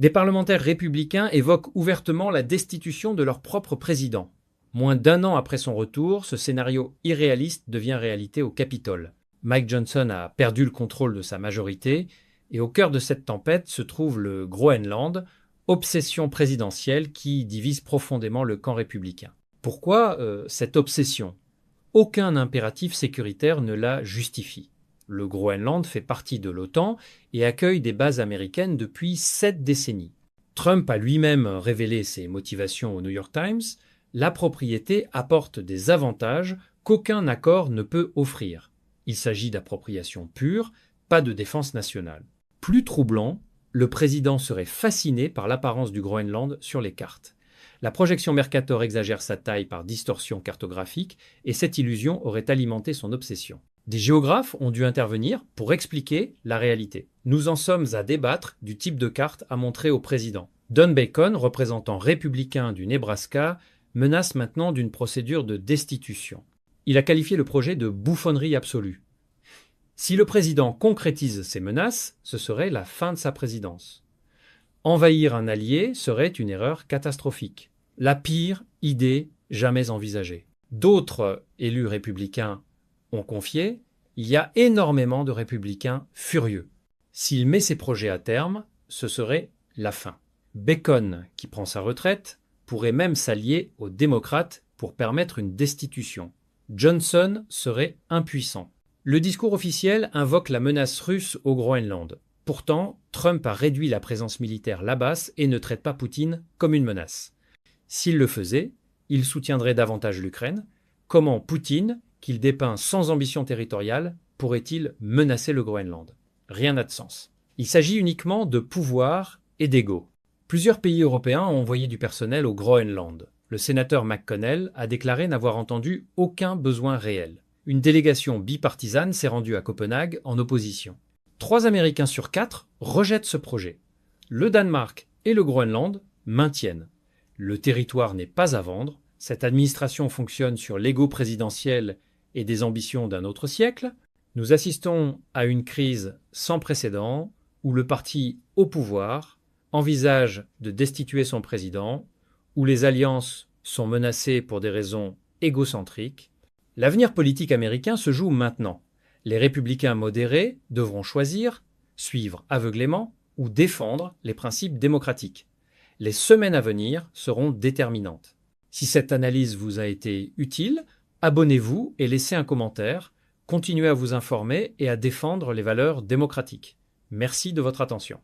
Des parlementaires républicains évoquent ouvertement la destitution de leur propre président. Moins d'un an après son retour, ce scénario irréaliste devient réalité au Capitole. Mike Johnson a perdu le contrôle de sa majorité et au cœur de cette tempête se trouve le Groenland, obsession présidentielle qui divise profondément le camp républicain. Pourquoi cette obsession ? Aucun impératif sécuritaire ne la justifie. Le Groenland fait partie de l'OTAN et accueille des bases américaines depuis 7 décennies. Trump a lui-même révélé ses motivations au New York Times. La propriété apporte des avantages qu'aucun accord ne peut offrir. Il s'agit d'appropriation pure, pas de défense nationale. Plus troublant, le président serait fasciné par l'apparence du Groenland sur les cartes. La projection Mercator exagère sa taille par distorsion cartographique et cette illusion aurait alimenté son obsession. Des géographes ont dû intervenir pour expliquer la réalité. Nous en sommes à débattre du type de carte à montrer au président. Don Bacon, représentant républicain du Nebraska, menace maintenant d'une procédure de destitution. Il a qualifié le projet de bouffonnerie absolue. Si le président concrétise ces menaces, ce serait la fin de sa présidence. Envahir un allié serait une erreur catastrophique. La pire idée jamais envisagée. D'autres élus républicains ont confié, il y a énormément de républicains furieux. S'il met ses projets à terme, ce serait la fin. Bacon, qui prend sa retraite, pourrait même s'allier aux démocrates pour permettre une destitution. Johnson serait impuissant. Le discours officiel invoque la menace russe au Groenland. Pourtant, Trump a réduit la présence militaire là-bas et ne traite pas Poutine comme une menace. S'il le faisait, il soutiendrait davantage l'Ukraine. Comment Poutine, qu'il dépeint sans ambition territoriale, pourrait-il menacer le Groenland ? Rien n'a de sens. Il s'agit uniquement de pouvoir et d'ego. Plusieurs pays européens ont envoyé du personnel au Groenland. Le sénateur McConnell a déclaré n'avoir entendu aucun besoin réel. Une délégation bipartisane s'est rendue à Copenhague en opposition. 3 Américains sur 4 rejettent ce projet. Le Danemark et le Groenland maintiennent. Le territoire n'est pas à vendre. Cette administration fonctionne sur l'ego présidentiel et des ambitions d'un autre siècle. Nous assistons à une crise sans précédent où le parti au pouvoir envisage de destituer son président, où les alliances sont menacées pour des raisons égocentriques. L'avenir politique américain se joue maintenant. Les républicains modérés devront choisir, suivre aveuglément ou défendre les principes démocratiques. Les semaines à venir seront déterminantes. Si cette analyse vous a été utile, abonnez-vous et laissez un commentaire. Continuez à vous informer et à défendre les valeurs démocratiques. Merci de votre attention.